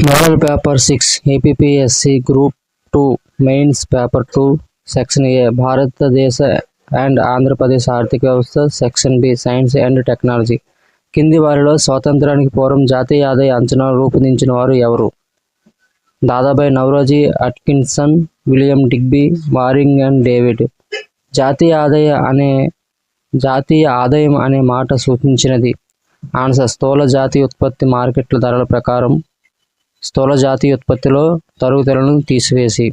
Model paper 6 APPSC group 2 mains paper 2 section A భారతదేశ and Andhra Pradesh ఆర్థిక వ్యవస్థ, section B science and technology. కింది వారిలో స్వాతంత్రానికి పూర్వం జాతీయ ఆదాయ అంచనాలు రూపొందించిన వారు ఎవరు? Dadabhai Naoroji, Atkinson, William Digby, warning and David. జాతీయ ఆదాయం అనే మాట సూచించినది. ఆన్సర్ స్థూల జాతీయ ఉత్పత్తి. మార్కెట్ల ధరల ప్రకారం స్థూల జాతీయ ఉత్పత్తిలో తరుగుదలను తీసివేసి.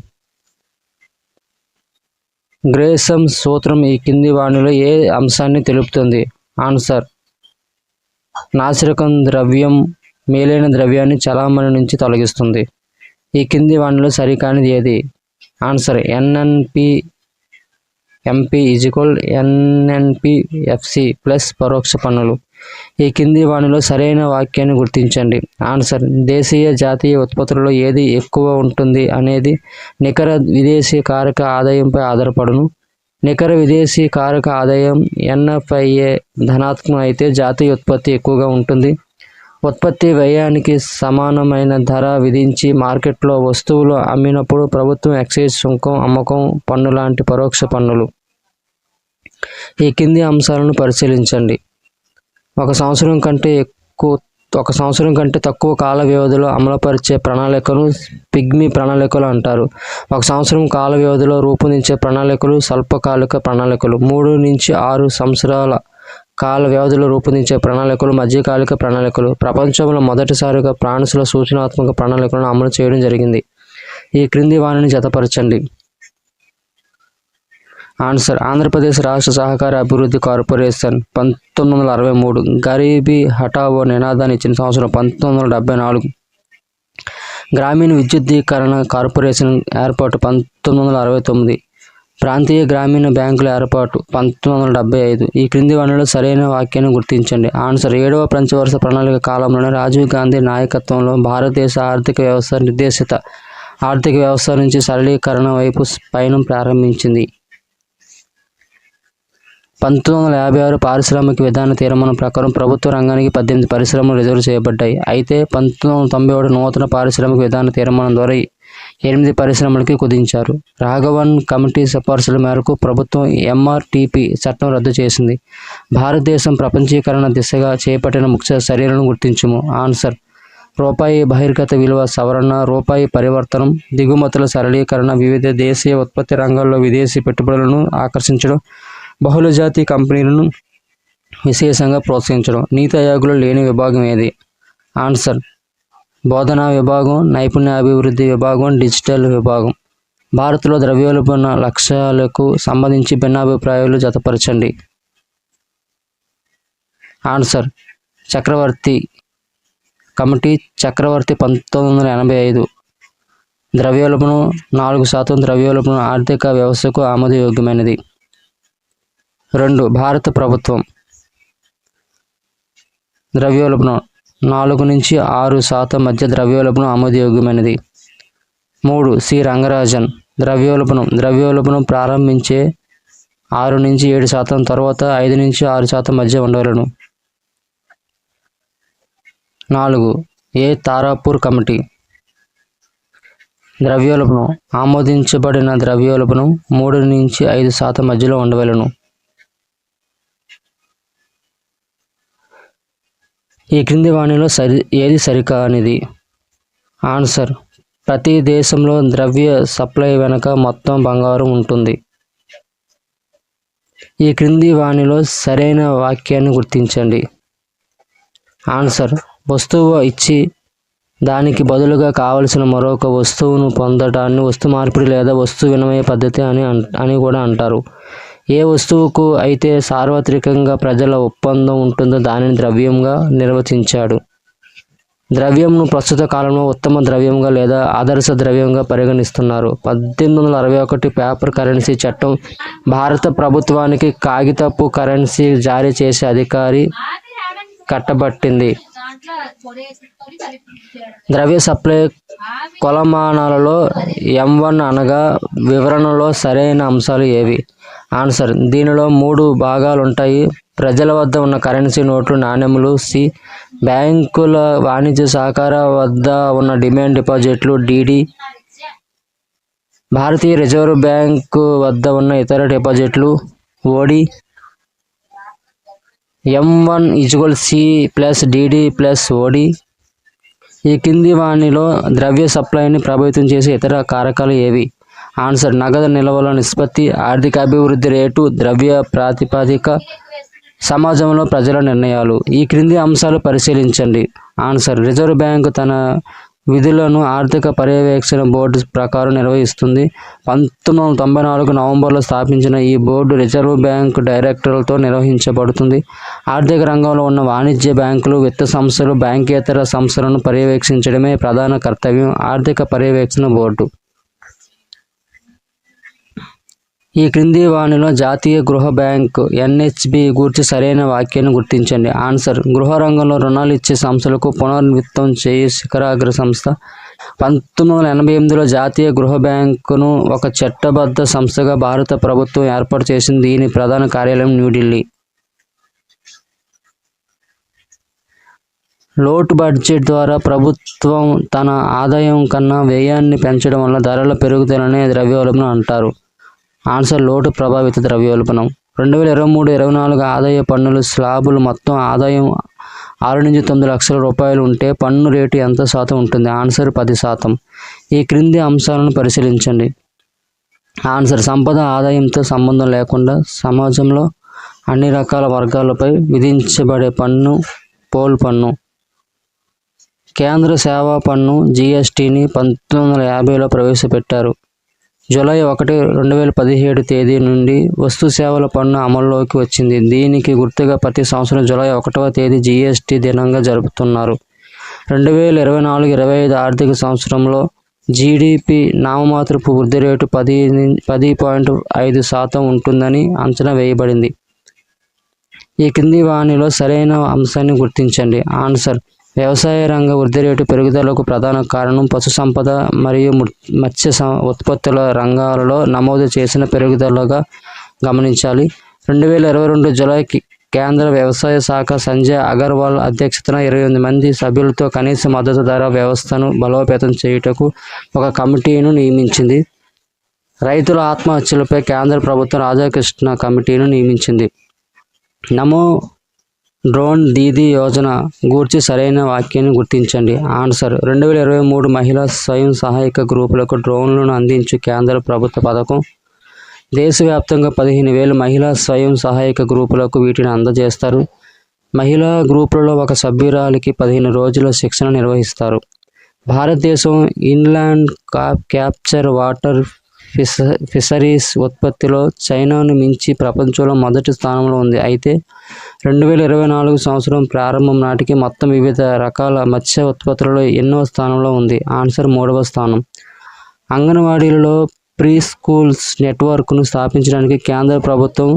గ్రేసమ్ సూత్రం ఈ కింది వాణిలో ఏ అంశాన్ని తెలుపుతుంది? ఆన్సర్ నాసిరకం ద్రవ్యం మేలైన ద్రవ్యాన్ని చలామణి నుంచి తొలగిస్తుంది. ఈ కింది వాణిలో సరికానిది ఏది? ఆన్సర్ ఎంపీ ఎన్ఎన్పిఎఫ్సి ప్లస్ పరోక్ష పన్నులు. ఈ కింది వాణిలో సరైన వాక్యాన్ని గుర్తించండి. ఆన్సర్ దేశీయ జాతీయ ఉత్పత్తులలో ఏది ఎక్కువ ఉంటుంది అనేది నికర విదేశీ కారక ఆదాయంపై ఆధారపడును. నికర విదేశీ కారక ఆదాయం ఎన్ఎఫ్ఐఏ ధనాత్మకం అయితే జాతీయ ఉత్పత్తి ఎక్కువగా ఉంటుంది. ఉత్పత్తి వ్యయానికి సమానమైన ధర విధించి మార్కెట్లో వస్తువులు అమ్మినప్పుడు ప్రభుత్వం ఎక్సైజ్ సుంకం, అమ్మకం పన్ను లాంటి పరోక్ష పన్నులు. ఈ కింది అంశాలను పరిశీలించండి. ఒక సంవత్సరం కంటే తక్కువ కాల వ్యవధిలో అమలుపరిచే ప్రణాళికను పిగ్మీ ప్రణాళికలు అంటారు. ఒక సంవత్సరం కాల వ్యవధిలో రూపొందించే ప్రణాళికలు స్వల్పకాలిక ప్రణాళికలు. 3 నుంచి 6 సంవత్సరాల కాల వ్యవధిలో రూపొందించే ప్రణాళికలు మధ్యకాలిక ప్రణాళికలు. ప్రపంచంలో మొదటిసారిగా ఫ్రాన్స్లో సూచనాత్మక ప్రణాళికలను అమలు చేయడం జరిగింది. ఈ క్రింది వాణిని జతపరచండి. ఆన్సర్ ఆంధ్రప్రదేశ్ రాష్ట్ర సహకార అభివృద్ధి కార్పొరేషన్ 1963. గరీబీ హఠావో నినాదాన్ని ఇచ్చిన సంవత్సరం 1974. గ్రామీణ విద్యుద్దీకరణ కార్పొరేషన్ ఏర్పాటు 1969. ప్రాంతీయ గ్రామీణ బ్యాంకుల ఏర్పాటు 1975. ఈ క్రింది వాణిలో సరైన వాక్యాన్ని గుర్తించండి. ఆన్సర్ 7వ పంచవర్ష ప్రణాళిక కాలంలోనే రాజీవ్ గాంధీ నాయకత్వంలో భారతదేశ ఆర్థిక వ్యవస్థ నిర్దేశిత ఆర్థిక వ్యవస్థ నుంచి సరళీకరణ వైపు పయనం ప్రారంభించింది. 1956 పారిశ్రామిక విధాన తీర్మానం ప్రకారం ప్రభుత్వ రంగానికి 18 పరిశ్రమలు రిజర్వ్ చేయబడ్డాయి. అయితే 1991 నూతన పారిశ్రామిక విధాన తీర్మానం ద్వారా 8 పరిశ్రమలకి కుదించారు. రాఘవన్ కమిటీ సిఫార్సుల మేరకు ప్రభుత్వం ఎంఆర్టీపీ చట్టం రద్దు చేసింది. భారతదేశం ప్రపంచీకరణ దిశగా చేపట్టిన ముఖ్య చర్యలను గుర్తించుము. ఆన్సర్ రూపాయి బహిర్గత విలువ సవరణ, రూపాయి పరివర్తనం, దిగుమతుల సరళీకరణ, వివిధ దేశీయ ఉత్పత్తి రంగాల్లో విదేశీ పెట్టుబడులను ఆకర్షించడం, బహుళజాతి కంపెనీలను విశేషంగా ప్రోత్సహించడం. నీతి ఆయోగ్లో లేని విభాగం ఏది? ఆన్సర్ బోధనా విభాగం, నైపుణ్యాభివృద్ధి విభాగం, డిజిటల్ విభాగం. భారత్లో ద్రవ్యోల్బణ లక్ష్యాలకు సంబంధించి భిన్నాభిప్రాయాలు జతపరచండి. ఆన్సర్ చక్రవర్తి కమిటీ 1985. ద్రవ్యోల్బణం 4%. ద్రవ్యోల్బణం ఆర్థిక వ్యవస్థకు ఆమోదయోగ్యమైనది. 2. భారత ప్రభుత్వం ద్రవ్యోల్బణం 4 నుంచి 6% మధ్య ద్రవ్యోల్బణం ఆమోదయోగ్యమైనది. 3. సి రంగరాజన్ ద్రవ్యోల్బణం ప్రారంభించే 6 నుంచి 7%, తర్వాత 5 నుంచి 6% మధ్య ఉండవలను. 4. ఏ తారాపూర్ కమిటీ ద్రవ్యోల్బణం ఆమోదించబడిన ద్రవ్యోల్బణం 3 నుంచి 5% మధ్యలో ఉండవలను. ఈ క్రింది వాణిలో ఏది సరికానిది? ఆన్సర్ ప్రతి దేశంలో ద్రవ్య సప్లై వెనుక మొత్తం బంగారం ఉంటుంది. ఈ క్రింది వాణిలో సరైన వాక్యాన్ని గుర్తించండి. ఆన్సర్ వస్తువు ఇచ్చి దానికి బదులుగా కావలసిన మరొక వస్తువును పొందటాన్ని వస్తు మార్పిడి లేదా వస్తు వినిమయ పద్ధతి అని కూడా అంటారు. ఏ వస్తువుకు అయితే సార్వత్రికంగా ప్రజల ఒప్పందం ఉంటుందో దానిని ద్రవ్యంగా నిర్వచించాడు. ద్రవ్యంను ప్రస్తుత కాలంలో ఉత్తమ ద్రవ్యంగా లేదా ఆదర్శ ద్రవ్యంగా పరిగణిస్తున్నారు. 1861 పేపర్ కరెన్సీ చట్టం భారత ప్రభుత్వానికి కాగితపు కరెన్సీ జారీ చేసే అధికారి కట్టబట్టింది. ద్రవ్య సప్లై కొలమానాలలో M1 అనగా వివరణలో సరైన అంశాలు ఏవి? ఆన్సర్ దీనిలో 3 భాగాలుంటాయి. ప్రజల వద్ద ఉన్న కరెన్సీ నోట్లు, నాణెములు. సి బ్యాంకుల వాణిజ్య సహకార వద్ద ఉన్న డిమాండ్ డిపాజిట్లు డిడి, భారతీయ రిజర్వ్ బ్యాంకు వద్ద ఉన్న ఇతర డిపాజిట్లు ఓడి. M1=C+DD+OD. ఈ కింది వానిలో ద్రవ్య సప్లైని ప్రభావితం చేసే ఇతర కారకాలు ఏవి? ఆన్సర్ నగదు నిల్వల నిష్పత్తి, ఆర్థిక అభివృద్ధి రేటు, ద్రవ్య ప్రాతిపదిక, సమాజంలో ప్రజల నిర్ణయాలు. ఈ క్రింది అంశాలు పరిశీలించండి. ఆన్సర్ రిజర్వ్ బ్యాంకు తన విధులను ఆర్థిక పర్యవేక్షణ బోర్డు ప్రకారం నిర్వహిస్తుంది. 1994 నవంబర్లో స్థాపించిన ఈ బోర్డు రిజర్వ్ బ్యాంక్ డైరెక్టర్లతో నిర్వహించబడుతుంది. ఆర్థిక రంగంలో ఉన్న వాణిజ్య బ్యాంకులు, విత్త సంస్థలు, బ్యాంకేతర సంస్థలను పర్యవేక్షించడమే ప్రధాన కర్తవ్యం ఆర్థిక పర్యవేక్షణ బోర్డు. ఈ క్రింది వానిలో జాతీయ గృహ బ్యాంక్ NHB గూర్చి సరైన వాక్యాన్ని గుర్తించండి. ఆన్సర్ గృహ రంగంలో రుణాలు ఇచ్చే సంస్థలకు పునర్విత్తం చేయు శిఖరాగ్ర సంస్థ. 1988లో జాతీయ గృహ బ్యాంకును ఒక చట్టబద్ధ సంస్థగా భారత ప్రభుత్వం ఏర్పాటు చేసింది. దీని ప్రధాన కార్యాలయం న్యూఢిల్లీ. లోటు బడ్జెట్ ద్వారా ప్రభుత్వం తన ఆదాయం కన్నా వ్యయాన్ని పెంచడం వల్ల ధరల పెరుగుదలనే ద్రవ్యోల్బణం అంటారు. ఆన్సర్ లోటు ప్రభావిత ద్రవ్యోల్బణం. 2023-24 ఆదాయ పన్నుల స్లాబులు మొత్తం ఆదాయం 6 నుంచి 9 లక్షల రూపాయలు ఉంటే పన్ను రేటు ఎంత శాతం ఉంటుంది? ఆన్సర్ 10%. ఈ క్రింది అంశాలను పరిశీలించండి. ఆన్సర్ సంపద ఆదాయంతో సంబంధం లేకుండా సమాజంలో అన్ని రకాల వర్గాలపై విధించబడే పన్ను పోల్ పన్ను. కేంద్ర సేవా పన్ను GSTని 1950లో ప్రవేశపెట్టారు. జూలై 1, 2017 తేదీ నుండి వస్తు సేవల పన్ను అమల్లోకి వచ్చింది. దీనికి గుర్తుగా ప్రతి సంవత్సరం జూలై 1వ తేదీ GST దినంగా జరుపుతున్నారు. 2024-25 ఆర్థిక సంవత్సరంలో GDP నామమాత్రపు వృద్ధి రేటు 10.5% ఉంటుందని అంచనా వేయబడింది. ఈ కింది వానిలో సరైన అంశాన్ని గుర్తించండి. ఆన్సర్ వ్యవసాయ రంగ వృద్ధి రేటు పెరుగుదలకు ప్రధాన కారణం పశు సంపద మరియు మత్స్య ఉత్పత్తుల రంగాలలో నమోదు చేసిన పెరుగుదలగా గమనించాలి. 2022 జూలైకి కేంద్ర వ్యవసాయ శాఖ సంజయ్ అగర్వాల్ అధ్యక్షతన 28 మంది సభ్యులతో కనీస మద్దతు ధర వ్యవస్థను బలోపేతం చేయుటకు ఒక కమిటీను నియమించింది. రైతుల ఆత్మహత్యలపై కేంద్ర ప్రభుత్వం రాధాకృష్ణ కమిటీను నియమించింది. నమో డ్రోన్ దీదీ యోజన గూర్చి సరైన వాక్యాన్ని గుర్తించండి. ఆన్సర్ 2023 మహిళా స్వయం సహాయక గ్రూపులకు డ్రోన్లను అందించు కేంద్ర ప్రభుత్వ పథకం. దేశవ్యాప్తంగా 15,000 మహిళా స్వయం సహాయక గ్రూపులకు వీటిని అందజేస్తారు. మహిళా గ్రూపులలో ఒక సభ్యురాలికి 15 రోజుల శిక్షణ నిర్వహిస్తారు. భారతదేశం ఇన్లాండ్ క్యాప్చర్ వాటర్ ఫిషరీస్ ఉత్పత్తిలో చైనాను మించి ప్రపంచంలో మొదటి స్థానంలో ఉంది. అయితే 2024 సంవత్సరం ప్రారంభం నాటికి మొత్తం వివిధ రకాల మత్స్య ఉత్పత్తులలో ఎన్నో స్థానంలో ఉంది? ఆన్సర్ 3వ స్థానం. అంగన్వాడీలలో ప్రీ స్కూల్స్ నెట్వర్క్ను స్థాపించడానికి కేంద్ర ప్రభుత్వం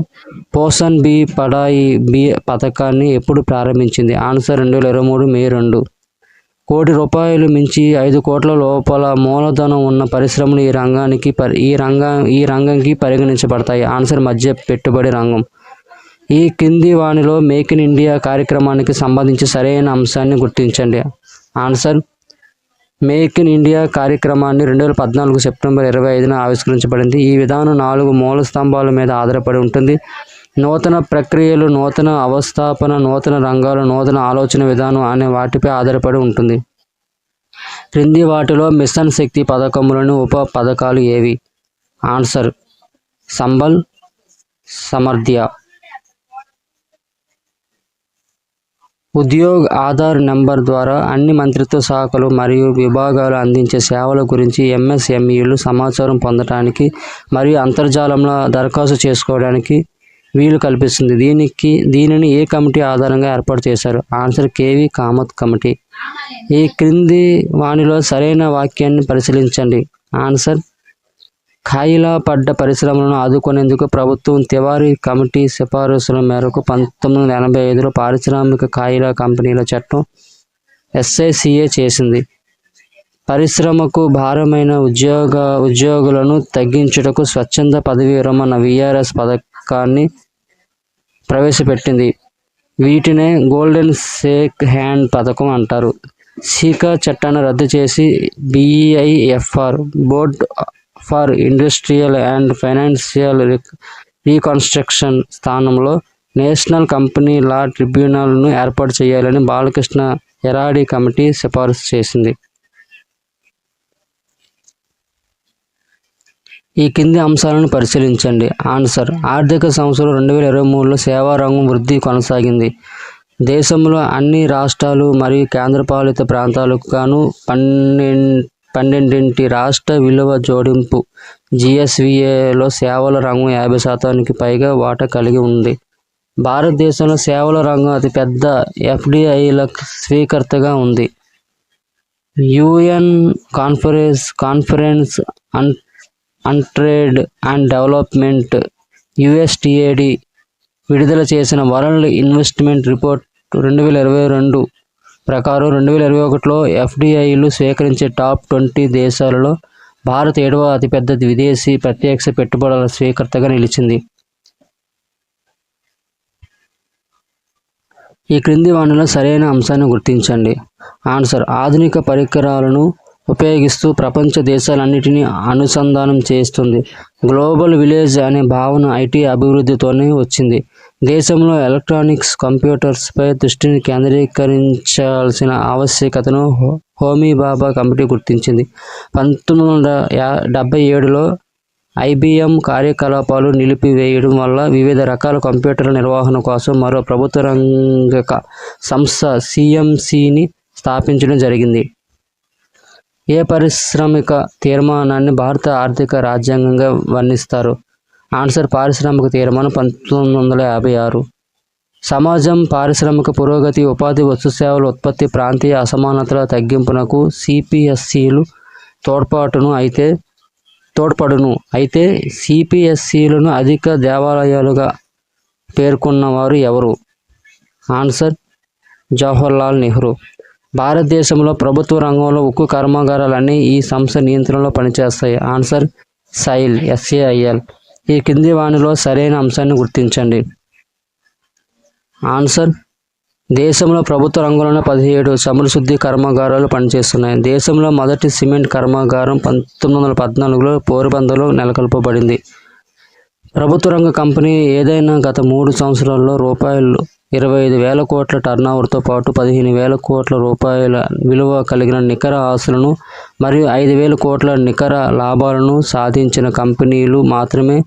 పోషణ్ బి పడాయి బి పథకాన్ని ఎప్పుడు ప్రారంభించింది? ఆన్సర్ 2023 మే 2. ₹1 మించి 5 కోట్ల లోపల మూలధనం ఉన్న పరిశ్రమలు ఈ రంగంకి పరిగణించబడతాయి. ఆన్సర్ మధ్య పెట్టుబడి రంగం. ఈ కింది వానిలో మేక్ ఇన్ ఇండియా కార్యక్రమానికి సంబంధించి సరైన అంశాన్ని గుర్తించండి. ఆన్సర్ మేక్ ఇన్ ఇండియా కార్యక్రమాన్ని 2014 సెప్టెంబర్ 25న ఆవిష్కరించబడింది. ఈ విధానం 4 మూల స్తంభాల మీద ఆధారపడి ఉంటుంది. నూతన ప్రక్రియలు, నూతన అవస్థాపన, నూతన రంగాలు, నూతన ఆలోచన విధానం అనే వాటిపై ఆధారపడి ఉంటుంది. క్రింది వాటిలో మిషన్ శక్తి పథకంలోని ఉప పథకాలు ఏవి? ఆన్సర్ సంబల్, సమర్థ్య. ఉద్యోగ్ ఆధార్ నెంబర్ ద్వారా అన్ని మంత్రిత్వ శాఖలు మరియు విభాగాలు అందించే సేవల గురించి MSMEలు సమాచారం పొందడానికి మరియు అంతర్జాలంలో దరఖాస్తు చేసుకోవడానికి వీలు కల్పిస్తుంది. దీనిని ఏ కమిటీ ఆధారంగా ఏర్పాటు చేశారు? Answer KV Kamath committee. ఈ క్రింది వానిలో సరైన వాక్యాన్ని పరిశీలించండి. ఆన్సర్ ఖాళీలా పడ్డ పరిశ్రమలను ఆదుకునేందుకు ప్రభుత్వం తివారీ కమిటీ సిఫారసుల మేరకు 1985లో పారిశ్రామిక ఖాళీల కంపెనీల చట్టం SICA చేసింది. పరిశ్రమకు భారమైన ఉద్యోగులను తగ్గించుటకు స్వచ్ఛంద పదవీ విరమణ VRS పథకాన్ని ప్రవేశపెట్టింది. వీటినే గోల్డెన్ షేక్ హ్యాండ్ పథకం అంటారు. సీకా చట్టాన్ని రద్దు చేసి BIFR board for industrial and financial reconstruction స్థానంలో నేషనల్ కంపెనీ లా ట్రిబ్యునల్ను ఏర్పాటు చేయాలని బాలకృష్ణ ఎరాడి కమిటీ సిఫారసు చేసింది. ఈ కింది అంశాలను పరిశీలించండి. ఆన్సర్: ఆర్థిక సంవత్సరం 2023లో సేవా రంగం వృద్ధి కొనసాగింది. దేశంలో అన్ని రాష్ట్రాలు మరియు కేంద్రపాలిత ప్రాంతాలకు గాను 12 రాష్ట్ర విలువ జోడింపు GSVAలో సేవల రంగం 50% పైగా వాటా కలిగి ఉంది. భారతదేశంలో సేవల రంగం అతిపెద్ద FDIల స్వీకర్తగా ఉంది. UN conference on trade and development USTAD విడుదల చేసిన వరల్డ్ ఇన్వెస్ట్మెంట్ రిపోర్ట్ 2022 ప్రకారం 2021లో FDIలు స్వీకరించే టాప్ 20 దేశాలలో భారత్ 7వ అతిపెద్ద విదేశీ ప్రత్యక్ష పెట్టుబడుల స్వీకర్తగా నిలిచింది. ఈ క్రింది వాటిలో సరైన అంశాన్ని గుర్తించండి. ఆన్సర్: ఆధునిక పరికరాలను ఉపయోగిస్తూ ప్రపంచ దేశాలన్నిటినీ అనుసంధానం చేస్తుంది. గ్లోబల్ విలేజ్ అనే భావన IT అభివృద్ధితోనే వచ్చింది. దేశంలో ఎలక్ట్రానిక్స్ కంప్యూటర్స్పై దృష్టిని కేంద్రీకరించాల్సిన ఆవశ్యకతను హోమీ భాభా కమిటీ గుర్తించింది. 1977లో IBM కార్యకలాపాలు నిలిపివేయడం వల్ల వివిధ రకాల కంప్యూటర్ల నిర్వహణ కోసం మరో ప్రభుత్వ రంగ సంస్థ CMCని స్థాపించడం జరిగింది. ఏ పారిశ్రామిక తీర్మానాన్ని భారత ఆర్థిక రాజ్యాంగంగా వర్ణిస్తారు? ఆన్సర్: పారిశ్రామిక తీర్మానం 1956. సమాజం, పారిశ్రామిక పురోగతి, ఉపాధి, వస్తుసేవల ఉత్పత్తి, ప్రాంతీయ అసమానతల తగ్గింపునకు CPSCలు తోడ్పడును. అయితే CPSCలను అధిక దేవాలయాలుగా పేర్కొన్నవారు ఎవరు? ఆన్సర్: జవహర్లాల్ నెహ్రూ. భారతదేశంలో ప్రభుత్వ రంగంలో ఉక్కు కర్మాగారాలన్నీ ఈ సంస్థ నియంత్రణలో పనిచేస్తాయి. Answer: SAIL. ఈ కింది వానిలో సరైన అంశాన్ని గుర్తించండి. ఆన్సర్: దేశంలో ప్రభుత్వ రంగంలోనే 17 చమురు శుద్ధి కర్మాగారాలు పనిచేస్తున్నాయి. దేశంలో మొదటి సిమెంట్ కర్మాగారం 1914లో పోర్బందర్లో నెలకొల్పబడింది. ప్రభుత్వ రంగ కంపెనీ ఏదైనా గత 3 సంవత్సరాల్లో ₹25,000 కోట్ల టర్నోవర్తో పాటు ₹15,000 కోట్ల విలువ కలిగిన నికర ఆస్తులను మరియు 5,000 కోట్ల నికర లాభాలను సాధించిన కంపెనీలు మాత్రమే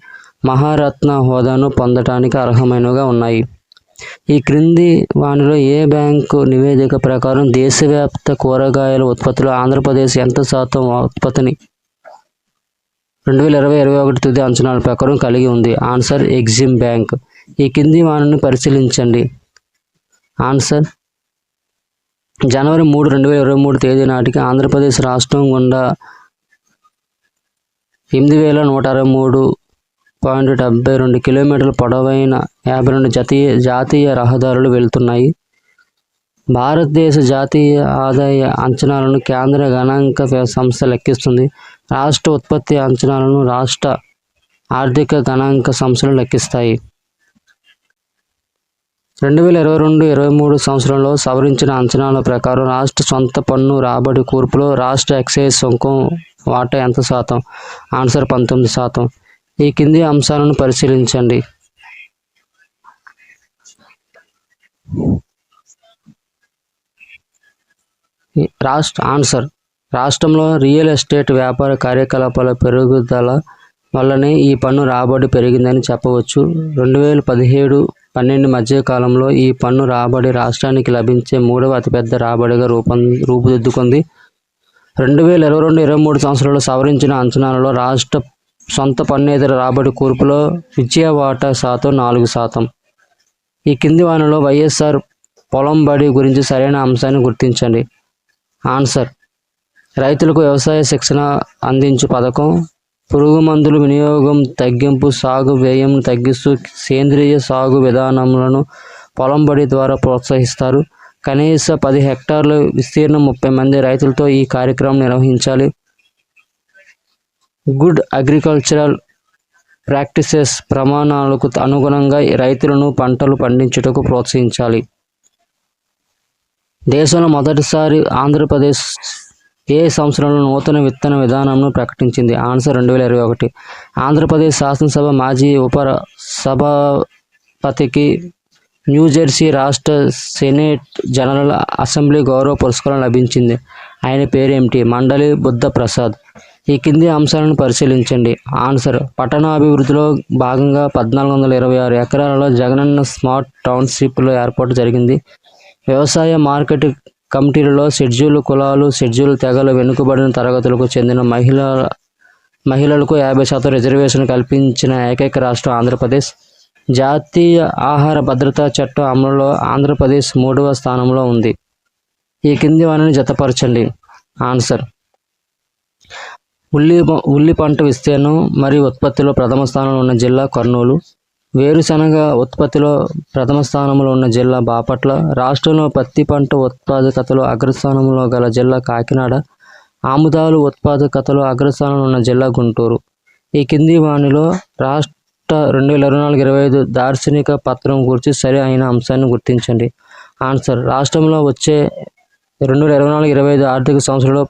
మహారత్న హోదాను పొందటానికి అర్హమైనవిగా ఉన్నాయి. ఈ క్రింది వానిలో ఏ బ్యాంకు నివేదిక ప్రకారం దేశవ్యాప్త కూరగాయల ఉత్పత్తిలో ఆంధ్రప్రదేశ్ ఎంత శాతం ఉత్పత్తిని 2020-21 తుది అంచనాల ప్రకారం కలిగి ఉంది? Answer: Exim bank. ఈ కింది వానిని పరిశీలించండి. ఆన్సర్: జనవరి 3, 2023 తేదీ నాటికి ఆంధ్రప్రదేశ్ రాష్ట్రం గుండా 8,163.72 కిలోమీటర్ల పొడవైన 52 జాతీయ రహదారులు వెళ్తున్నాయి. భారతదేశ జాతీయ ఆదాయ అంచనాలను కేంద్ర గణాంక సంస్థ లెక్కిస్తుంది. రాష్ట్ర ఉత్పత్తి అంచనాలను రాష్ట్ర ఆర్థిక గణాంక సంస్థలు లెక్కిస్తాయి. 2022-23 సంవత్సరంలో సవరించిన అంచనాల ప్రకారం రాష్ట్ర సొంత పన్ను రాబడి కూర్పులో రాష్ట్ర ఎక్సైజ్ సుంకం వాటా ఎంత శాతం? ఆన్సర్: 19%. ఈ కింది అంశాలను పరిశీలించండి. ఆన్సర్: రాష్ట్రంలో రియల్ ఎస్టేట్ వ్యాపార కార్యకలాపాల పెరుగుదల వల్లనే ఈ పన్ను రాబడి పెరిగిందని చెప్పవచ్చు. 2017-12 మధ్య కాలంలో ఈ పన్ను రాబడి రాష్ట్రానికి లభించే 3వ అతిపెద్ద రాబడిగా రూపుదిద్దుకుంది. 2022-23 సంవత్సరంలో సవరించిన అంచనాలలో రాష్ట్ర సొంత పన్నేతర రాబడి కూర్పులో విద్యా వాటా శాతం 4%. ఈ కింది వానిలో వైఎస్ఆర్ పొలం బడి గురించి సరైన అంశాన్ని గుర్తించండి. ఆన్సర్: రైతులకు వ్యవసాయ శిక్షణ అందించు పథకం. పురుగు మందుల వినియోగం తగ్గింపు, సాగు వ్యయంను తగ్గిస్తూ సేంద్రియ సాగు విధానములను పొలం బడి ద్వారా ప్రోత్సహిస్తారు. కనీస 10 హెక్టార్ల విస్తీర్ణం 30 మంది రైతులతో ఈ కార్యక్రమం నిర్వహించాలి. గుడ్ అగ్రికల్చరల్ ప్రాక్టీసెస్ ప్రమాణాలకు అనుగుణంగా రైతులను పంటలు పండించుటకు ప్రోత్సహించాలి. దేశంలో మొదటిసారి ఆంధ్రప్రదేశ్ ఏ సంవత్సరంలో నూతన విత్తన విధానంను ప్రకటించింది? ఆన్సర్ 2021. ఆంధ్రప్రదేశ్ శాసనసభ మాజీ ఉప సభాపతికి న్యూజెర్సీ రాష్ట్ర సెనేట్ జనరల్ అసెంబ్లీ గౌరవ పురస్కారం లభించింది. ఆయన పేరేమిటి? మండలి బుద్ధ ప్రసాద్. ఈ కింది అంశాలను పరిశీలించండి. ఆన్సర్: పట్టణాభివృద్ధిలో భాగంగా 1426 ఎకరాలలో జగనన్న స్మార్ట్ టౌన్షిప్ల ఏర్పాటు జరిగింది. వ్యవసాయ మార్కెట్ కమిటీలలో షెడ్యూల్ కులాలు, షెడ్యూల్ తెగలు, వెనుకబడిన తరగతులకు చెందిన మహిళలకు 50% రిజర్వేషన్ కల్పించిన ఏకైక రాష్ట్రం ఆంధ్రప్రదేశ్. జాతీయ ఆహార భద్రతా చట్టం అమలులో ఆంధ్రప్రదేశ్ 3వ స్థానంలో ఉంది. ఈ కింది వాటిని జతపరచండి. ఆన్సర్: ఉల్లి పంట విస్తీర్ణం మరియు ఉత్పత్తిలో ప్రథమ స్థానంలో ఉన్న జిల్లా కర్నూలు. వేరుశనగ ఉత్పత్తిలో ప్రథమ స్థానంలో ఉన్న జిల్లా బాపట్ల. రాష్ట్రంలో పత్తి పంట ఉత్పాదకతలో అగ్రస్థానంలో గల జిల్లా కాకినాడ. ఆముదాలు ఉత్పాదకతలో అగ్రస్థానంలో ఉన్న జిల్లా గుంటూరు. ఈ కింది వానిలో రాష్ట్ర 2024-25 దార్శనిక పత్రం గురించి సరి అయిన అంశాన్ని గుర్తించండి. ఆన్సర్: రాష్ట్రంలో వచ్చే 2024-25 ఆర్థిక సంవత్సరంలో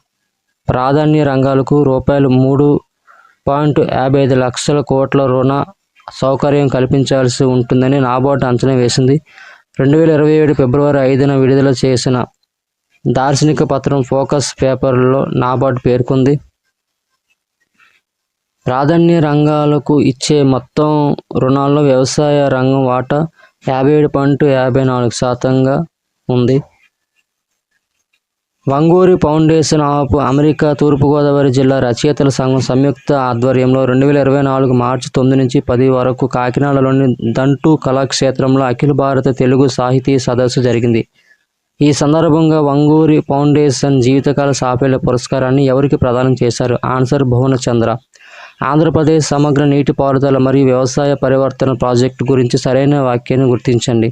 ప్రాధాన్య రంగాలకు రూపాయలు 3.55 లక్షల కోట్ల రుణ సౌకర్యం కల్పించాల్సి ఉంటుందని నాబార్డు అంచనా వేసింది. 2027 ఫిబ్రవరి 5న విడుదల చేసిన దార్శనిక పత్రం ఫోకస్ పేపర్లో నాబార్డు పేర్కొంది. ప్రాధాన్య రంగాలకు ఇచ్చే మొత్తం రుణాల్లో వ్యవసాయ రంగం వాటా 57.54% ఉంది. వంగూరి ఫౌండేషన్ ఆఫ్ అమెరికా తూర్పుగోదావరి జిల్లా రచయితల సంఘం సంయుక్త ఆధ్వర్యంలో 2024 మార్చి 9 నుంచి 10 వరకు కాకినాడలోని దంటు కళాక్షేత్రంలో అఖిల భారత తెలుగు సాహితీ సదస్సు జరిగింది. ఈ సందర్భంగా వంగూరి ఫౌండేషన్ జీవితకాల సాఫల్య పురస్కారాన్ని ఎవరికి ప్రదానం చేశారు? ఆన్సర్: భువనచంద్ర. ఆంధ్రప్రదేశ్ సమగ్ర నీటిపారుదల మరియు వ్యవసాయ పరివర్తన ప్రాజెక్టు గురించి సరైన వాక్యాన్ని గుర్తించండి.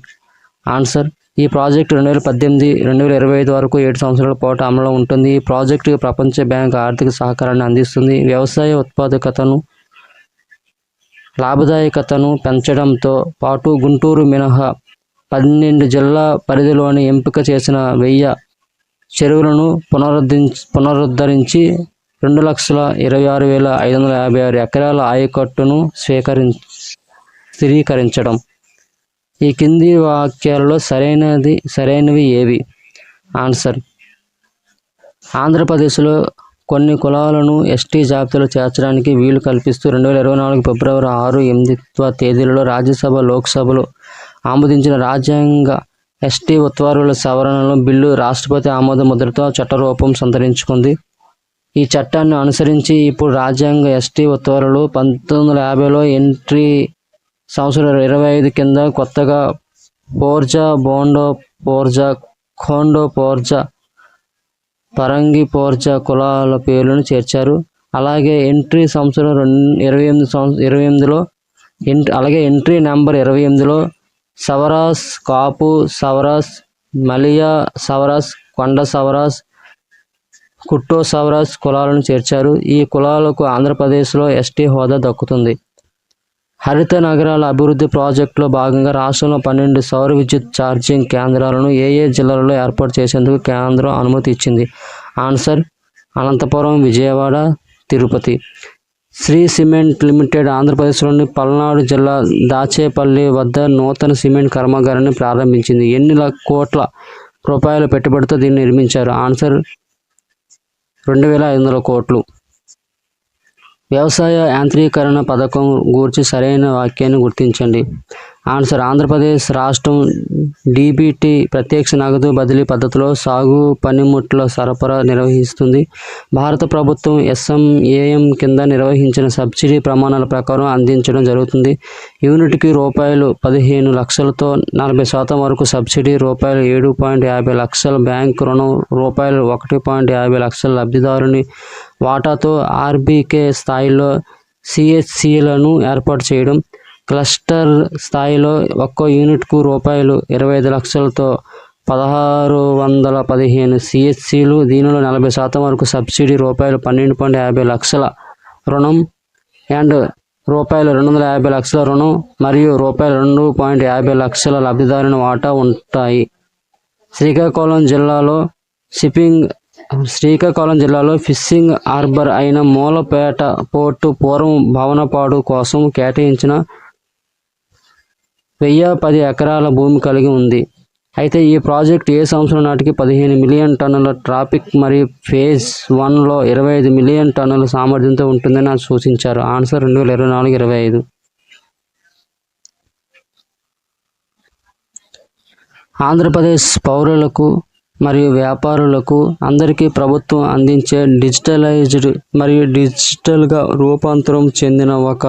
ఆన్సర్: ఈ ప్రాజెక్టు 2018-2025 వరకు 7 సంవత్సరాల పాటు అమలులో ఉంటుంది. ఈ ప్రాజెక్టుకు ప్రపంచ బ్యాంక్ ఆర్థిక సహకారాన్ని అందిస్తుంది. వ్యవసాయ ఉత్పాదకతను, లాభదాయకతను పెంచడంతో పాటు గుంటూరు మినహా 12 జిల్లా పరిధిలోని ఎంపిక చేసిన 1000 చెరువులను పునరుద్ధరించి 2,26,556 ఎకరాల ఆయకట్టును స్థిరీకరించడం. ఈ కింది వాక్యాలలో సరైనవి ఏవి? ఆన్సర్: ఆంధ్రప్రదేశ్లో కొన్ని కులాలను ఎస్టీ జాబితాలో చేర్చడానికి వీలు కల్పిస్తూ 2024 ఫిబ్రవరి 6, 8 తేదీలలో రాజ్యసభ, లోక్సభలో ఆమోదించిన రాజ్యాంగ ఎస్టీ ఉత్తర్వుల సవరణల బిల్లు రాష్ట్రపతి ఆమోద ముద్రతో చట్టరూపం సంతరించుకుంది. ఈ చట్టాన్ని అనుసరించి ఇప్పుడు రాజ్యాంగ ఎస్టీ ఉత్తర్వులు 1950లో ఎంట్రీ సంవత్సరం 25 కింద కొత్తగా పోర్జా, బోండో పోర్జా, ఖోండో పోర్జా, పరంగి పోర్జా కులాల పేర్లను చేర్చారు. అలాగే ఎంట్రీ సంవత్సరం 28లో అలాగే ఎంట్రీ నెంబర్ 28లో సవరాస్, కాపు సవరాస్, మలియా సవరాస్, కొండ సవరాస్, కుట్టో సవరాస్ కులాలను చేర్చారు. ఈ కులాలకు ఆంధ్రప్రదేశ్లో ఎస్టీ హోదా దక్కుతుంది. హరిత నగరాల అభివృద్ధి ప్రాజెక్టులో భాగంగా రాష్ట్రంలో 12 సౌర విద్యుత్ ఛార్జింగ్ కేంద్రాలను ఏ జిల్లాలలో ఏర్పాటు చేసేందుకు కేంద్రం అనుమతి ఇచ్చింది? Answer: Anantapuram, Vijayawada, Tirupati. Shri cement limited ఆంధ్రప్రదేశ్లోని పల్నాడు జిల్లా దాచేపల్లి వద్ద నూతన సిమెంట్ కర్మాగారాన్ని ప్రారంభించింది. ఎన్ని కోట్ల రూపాయల పెట్టుబడితో దీన్ని నిర్మించారు? ఆన్సర్: 2,500 కోట్లు. వ్యవసాయ యాంత్రీకరణ పథకం గురించి సరైన వాక్యాన్ని గుర్తించండి. ఆన్సర్: ఆంధ్రప్రదేశ్ రాష్ట్రం డీబీటీ ప్రత్యక్ష నగదు బదిలీ పద్ధతిలో సాగు పనిముట్ల సరఫరా నిర్వహిస్తుంది. భారత ప్రభుత్వం SMAM కింద నిర్వహించిన సబ్సిడీ ప్రమాణాల ప్రకారం అందించడం జరుగుతుంది. యూనిట్కి రూపాయలు 15 లక్షలతో 40% వరకు సబ్సిడీ, రూపాయలు 7.50 లక్షల బ్యాంకు రుణం, రూపాయలు 1.50 లక్షల లబ్ధిదారుని వాటాతో RBK స్థాయిలో CHCలను ఏర్పాటు చేయడం. క్లస్టర్ స్థాయిలో ఒక్కో యూనిట్కు రూపాయలు 25 లక్షలతో 1,615 CHCలు. దీనిలో 40% వరకు సబ్సిడీ, రూపాయలు 12.50 లక్షల రుణం అండ్ రూపాయలు 250 లక్షల రుణం మరియు రూపాయలు 2.50 లక్షల లబ్ధిదారుని వాటా ఉంటాయి. శ్రీకాకుళం జిల్లాలో ఫిషింగ్ హార్బర్ అయిన మూలపేట పోర్టు పూర్వం భవనపాడు కోసం కేటాయించిన 1010 ఎకరాల భూమి కలిగి ఉంది. అయితే ఈ ప్రాజెక్టు ఏ సంవత్సరం నాటికి 15 మిలియన్ టన్నుల ట్రాఫిక్ మరియు ఫేజ్ 1లో 25 మిలియన్ టన్నుల సామర్థ్యంతో ఉంటుందని సూచించారు. ఆన్సర్ 2024-25. ఆంధ్రప్రదేశ్ పౌరులకు మరియు వ్యాపారులకు అందరికీ ప్రభుత్వం అందించే డిజిటలైజ్డ్ మరియు డిజిటల్గా రూపాంతరం చెందిన ఒక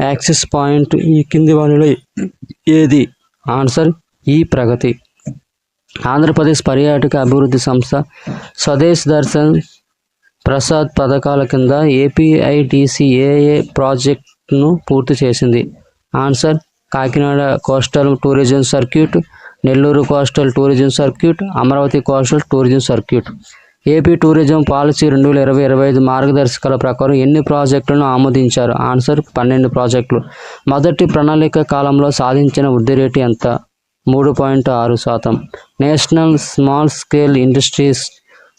యాక్సెస్ పాయింట్ ఈ కింది వాటిలో ఏది? ఆన్సర్ ఈ-ప్రగతి. ఆంధ్రప్రదేశ్ పర్యాటక అభివృద్ధి సంస్థ స్వదేశ్ దర్శన్ ప్రసాద్ పథకాల కింద ఏపీఐటీసీఏఏ ప్రాజెక్టును పూర్తి చేసింది. Answer Kakinada coastal tourism circuit, Nellore coastal tourism circuit, Amaravati coastal tourism circuit. AP tourism policy 2020-25 మార్గదర్శకాల ప్రకారం ఎన్ని ప్రాజెక్టులను ఆమోదించారు? ఆన్సర్ 12 ప్రాజెక్టులు. మొదటి ప్రణాళిక కాలంలో సాధించిన వృద్ధి రేటు ఎంత? 3.6%. National small scale industries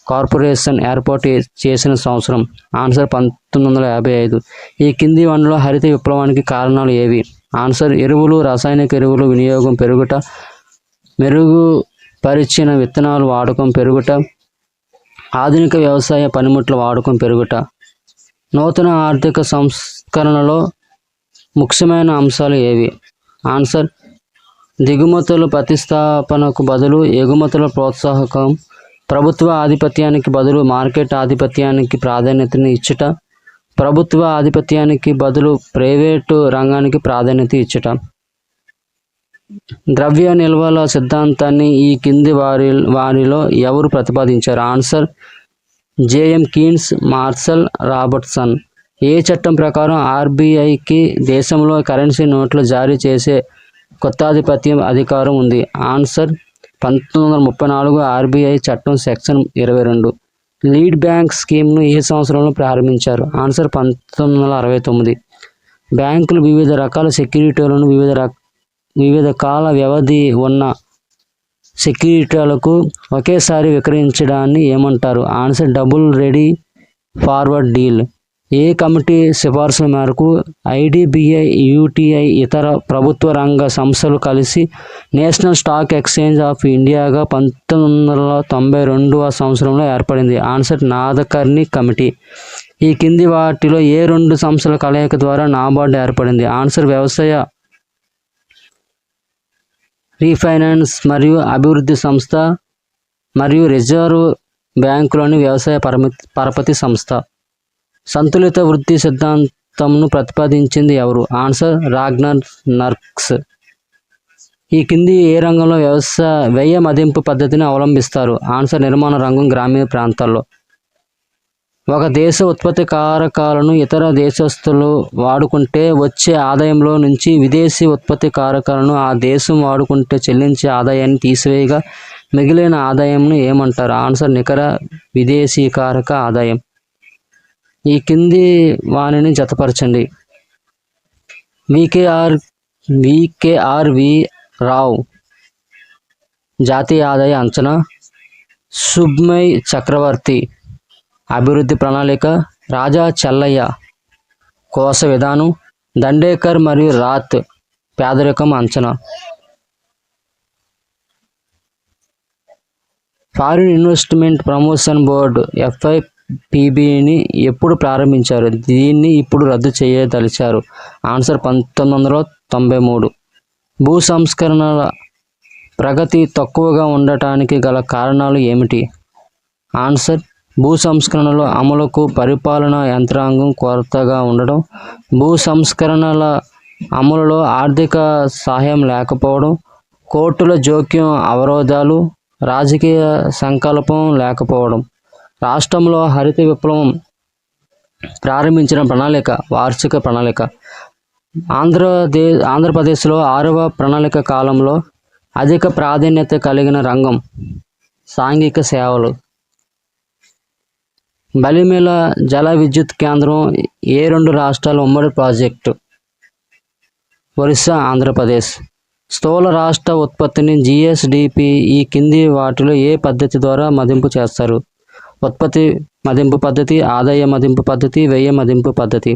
corporation ఏర్పాటు చేసిన సంవత్సరం? ఆన్సర్ 1955. ఈ కింది వనరుల హరిత విప్లవానికి కారణాలు ఏవి? ఆన్సర్ ఎరువులు, రసాయనిక ఎరువులు వినియోగం పెరుగుట, మెరుగుపరిచిన విత్తనాలు వాడకం పెరుగుట, ఆధునిక వ్యవసాయ పనిముట్ల వాడకం పెరుగుట. నూతన ఆర్థిక సంస్కరణలో ముఖ్యమైన అంశాలు ఏవి? ఆన్సర్ దిగుమతుల ప్రతిస్థాపనకు బదులు ఎగుమతుల ప్రోత్సాహకం, ప్రభుత్వ ఆధిపత్యానికి బదులు మార్కెట్ ఆధిపత్యానికి ప్రాధాన్యతను ఇచ్చుట, ప్రభుత్వ ఆధిపత్యానికి బదులు ప్రైవేటు రంగానికి ప్రాధాన్యత ఇచ్చుట. ద్రవ్య నిల్వల సిద్ధాంతాన్ని ఈ కింది వారిలో ఎవరు ప్రతిపాదించారు? Answer JM Keynes, Marshall Robertson. ఏ చట్టం ప్రకారం ఆర్బీఐకి దేశంలో కరెన్సీ నోట్లు జారీ చేసే కొత్తాధిపత్యం అధికారం ఉంది? ఆన్సర్ 1934 ఆర్బీఐ చట్టం సెక్షన్ 22. లీడ్ బ్యాంక్ స్కీమ్ను ఏ సంవత్సరంలో ప్రారంభించారు? ఆన్సర్ 1969. బ్యాంకులు వివిధ రకాల సెక్యూరిటీలను వివిధ కాల వ్యవధి ఉన్న సెక్యూరిటీలకు ఒకేసారి విక్రయించడాన్ని ఏమంటారు? Answer double ready forward deal. ఏ కమిటీ సిఫార్సుల మేరకు ఐడిబిఐ, యూటీఐ, ఇతర ప్రభుత్వ రంగ సంస్థలు కలిసి నేషనల్ స్టాక్ ఎక్స్చేంజ్ ఆఫ్ ఇండియాగా 1992 సంవత్సరంలో ఏర్పడింది? Answer Nadkarni committee. ఈ కింది వాటిలో ఏ రెండు సంస్థల కలయిక ద్వారా నాబార్డు ఏర్పడింది? ఆన్సర్ వ్యవసాయ రీఫైనాన్స్ మరియు అభివృద్ధి సంస్థ మరియు రిజర్వ్ బ్యాంకులోని వ్యవసాయ పరపతి సంస్థ. సంతులిత వృద్ధి సిద్ధాంతంను ప్రతిపాదించింది ఎవరు? Answer Ragnar Nurkse. ఈ కింది ఏ రంగంలో వ్యయ మదింపు పద్ధతిని అవలంబిస్తారు? ఆన్సర్ నిర్మాణ రంగం, గ్రామీణ ప్రాంతాల్లో. ఒక దేశ ఉత్పత్తి కారకాలను ఇతర దేశస్తులు వాడుకుంటే వచ్చే ఆదాయంలో నుంచి విదేశీ ఉత్పత్తి కారకాలను ఆ దేశం వాడుకుంటే చెల్లించే ఆదాయాన్ని తీసివేయగా మిగిలిన ఆదాయంను ఏమంటారు? ఆన్సర్ నికర విదేశీకారక ఆదాయం. ఈ కింది వానిని జతపరచండి. వికేఆర్వి రావ్ జాతీయ ఆదాయ అంచనా, సుబ్మయ్ చక్రవర్తి అభివృద్ధి ప్రణాళిక, రాజా చెల్లయ్య కోశ విధానం, దండేకర్ మరియు రాత్ పేదరికం అంచనా. ఫారిన్ ఇన్వెస్ట్మెంట్ ప్రమోషన్ బోర్డు FIPBని ఎప్పుడు ప్రారంభించారు? దీన్ని ఇప్పుడు రద్దు చేయదలిచారు? ఆన్సర్ 1993. భూ సంస్కరణల ప్రగతి తక్కువగా ఉండటానికి గల కారణాలు ఏమిటి? ఆన్సర్ భూ సంస్కరణల అమలుకు పరిపాలనా యంత్రాంగం కొరతగా ఉండడం, భూ సంస్కరణల అమలులో ఆర్థిక సహాయం లేకపోవడం, కోర్టుల జోక్యం అవరోధాలు, రాజకీయ సంకల్పం లేకపోవడం. రాష్ట్రంలో హరిత విప్లవం ప్రారంభించిన ప్రణాళిక వార్షిక ప్రణాళిక. ఆంధ్రప్రదేశ్లో 6వ ప్రణాళిక కాలంలో అధిక ప్రాధాన్యత కలిగిన రంగం సాంఘిక సేవలు. బలిమెల జల విద్యుత్ కేంద్రం ఏ రెండు రాష్ట్రాల ఉమ్మడి ప్రాజెక్టు? ఒరిస్సా, ఆంధ్రప్రదేశ్. స్థూల రాష్ట్ర ఉత్పత్తిని జిఎస్డిపి ఈ కింది వాటిలో ఏ పద్ధతి ద్వారా మదింపు చేస్తారు? ఉత్పత్తి మదింపు పద్ధతి, ఆదాయ మదింపు పద్ధతి, వ్యయ మదింపు పద్ధతి.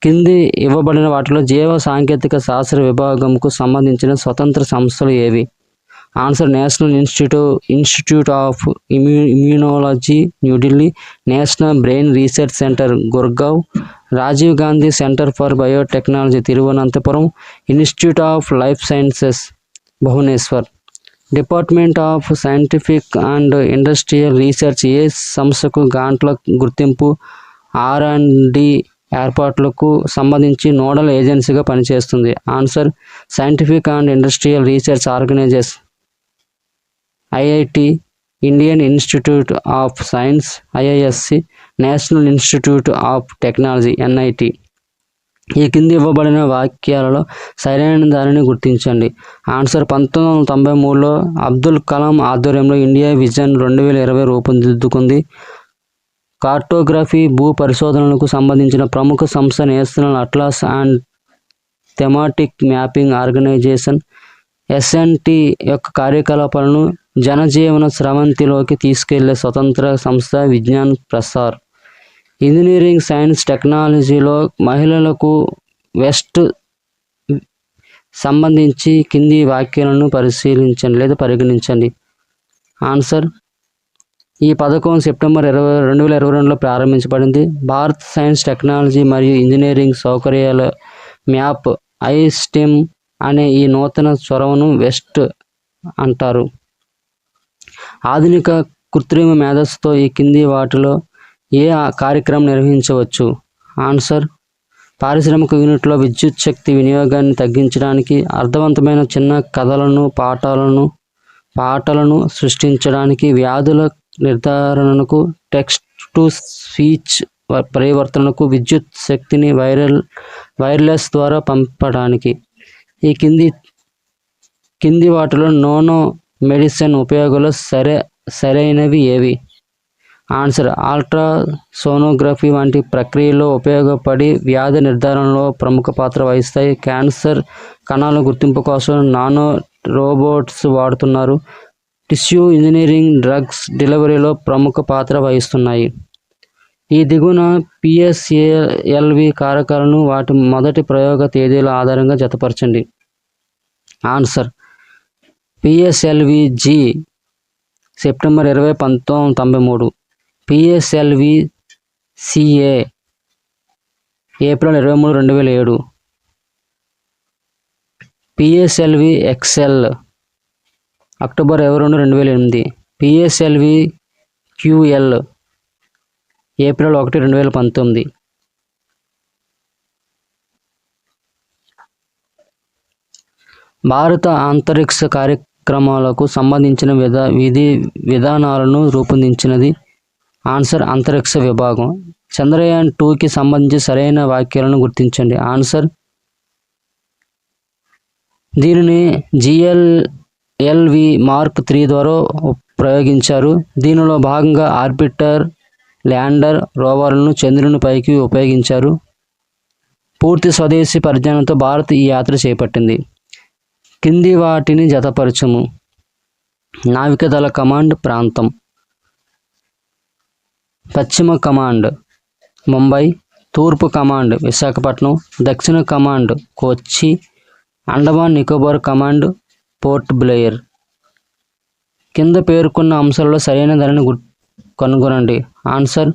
కింది ఇవ్వబడిన వాటిలో జీవ సాంకేతిక శాస్త్ర విభాగంకు సంబంధించిన స్వతంత్ర సంస్థలు ఏవి? Answer national institute of immunology New Delhi, national brain research centre Gurgaon, Rajiv Gandhi centre for biotechnology Thiruvananthapuram, institute of life sciences Bhubaneswar. Department of scientific and industrial research ఏ సంస్థకు గాంట్ల గుర్తింపు R&D ఏర్పాట్లకు సంబంధించి నోడల్ ఏజెన్సీగా పనిచేస్తుంది? Answer scientific and industrial research organisation IIT, Indian institute of science IISc, national institute of technology NIT. ఈ కింది ఇవ్వబడిన వాక్యాలలో సరైన దానిని గుర్తించండి. ఆన్సర్ 1993లో అబ్దుల్ కలాం ఆధ్వర్యంలో ఇండియా విజన్ 2020 రూపుదిద్దుకుంది. కార్టోగ్రఫీ భూ పరిశోధనలకు సంబంధించిన ప్రముఖ సంస్థ national atlas and thematic mapping organisation SNT యొక్క కార్యకలాపాలను జనజీవన స్రవంతిలోకి తీసుకెళ్లే స్వతంత్ర సంస్థ విజ్ఞాన్ ప్రసార్. ఇంజనీరింగ్ సైన్స్ టెక్నాలజీలో మహిళలకు వెస్ట్ సంబంధించి కింది వాక్యాలను పరిగణించండి. ఆన్సర్ ఈ పథకం సెప్టెంబర్ 2022లో ప్రారంభించబడింది. భారత్ సైన్స్ టెక్నాలజీ మరియు ఇంజనీరింగ్ సౌకర్యాల మ్యాప్ ISTEM అనే ఈ నూతన చొరవను వెస్ట్ అంటారు. ఆధునిక కృత్రిమ మేధస్సుతో ఈ కింది వాటిలో ఏ కార్యక్రమం నిర్వహించవచ్చు? ఆన్సర్ పారిశ్రామిక యూనిట్లో విద్యుత్ శక్తి వినియోగాన్ని తగ్గించడానికి, అర్థవంతమైన చిన్న కథలను పాటలను సృష్టించడానికి, వ్యాధుల నిర్ధారణకు, టెక్స్ట్ టు స్పీచ్ పరివర్తనకు, విద్యుత్ శక్తిని వైర్లెస్ ద్వారా పంపడానికి. ఈ కింది వాటిలో నోనో మెడిసిన్ ఉపయోగాలు సరైనవి ఏవి? ఆన్సర్ అల్ట్రాసోనోగ్రఫీ వంటి ప్రక్రియలో ఉపయోగపడి వ్యాధి నిర్ధారణలో ప్రముఖ పాత్ర వహిస్తాయి. క్యాన్సర్ కణాల గుర్తింపు కోసం నానో రోబోట్స్ వాడుతున్నారు. టిష్యూ ఇంజనీరింగ్ డ్రగ్స్ డెలివరీలో ప్రముఖ పాత్ర వహిస్తున్నాయి. ఈ దిగువన PSLV కారకాలను వాటి మొదటి ప్రయోగ తేదీల ఆధారంగా జతపరచండి. Answer PSLV-G September 20, 1993, PSLV-CA April 23, 2007, PSLV-XL October 22, 2008, PSLV-QL April 1, 2019. భారత అంతరిక్ష కార్యక్రమాలకు సంబంధించిన విధానాలను రూపొందించినది? ఆన్సర్ అంతరిక్ష విభాగం. చంద్రయాన్ 2కి సంబంధించి సరైన వాక్యాలను గుర్తించండి. ఆన్సర్ దీనిని GLV మార్క్ 3 ద్వారా ప్రయోగించారు. దీనిలో భాగంగా ఆర్బిటర్, ల్యాండర్, రోవర్లను చంద్రుని పైకి ఉపయోగించారు. పూర్తి స్వదేశీ పరిజ్ఞానంతో భారత్ ఈ యాత్ర చేపట్టింది. కింది వాటిని జతపరచము. నావికాదళ కమాండ్ ప్రాంతం: పశ్చిమ కమాండ్ ముంబై, తూర్పు కమాండ్ విశాఖపట్నం, దక్షిణ కమాండ్ కొచ్చి, అండమాన్ నికోబార్ కమాండ్ పోర్ట్ బ్లెయిర్. కింద పేర్కొన్న అంశాలలో సరైన దానిని కనుగొనండి. ఆన్సర్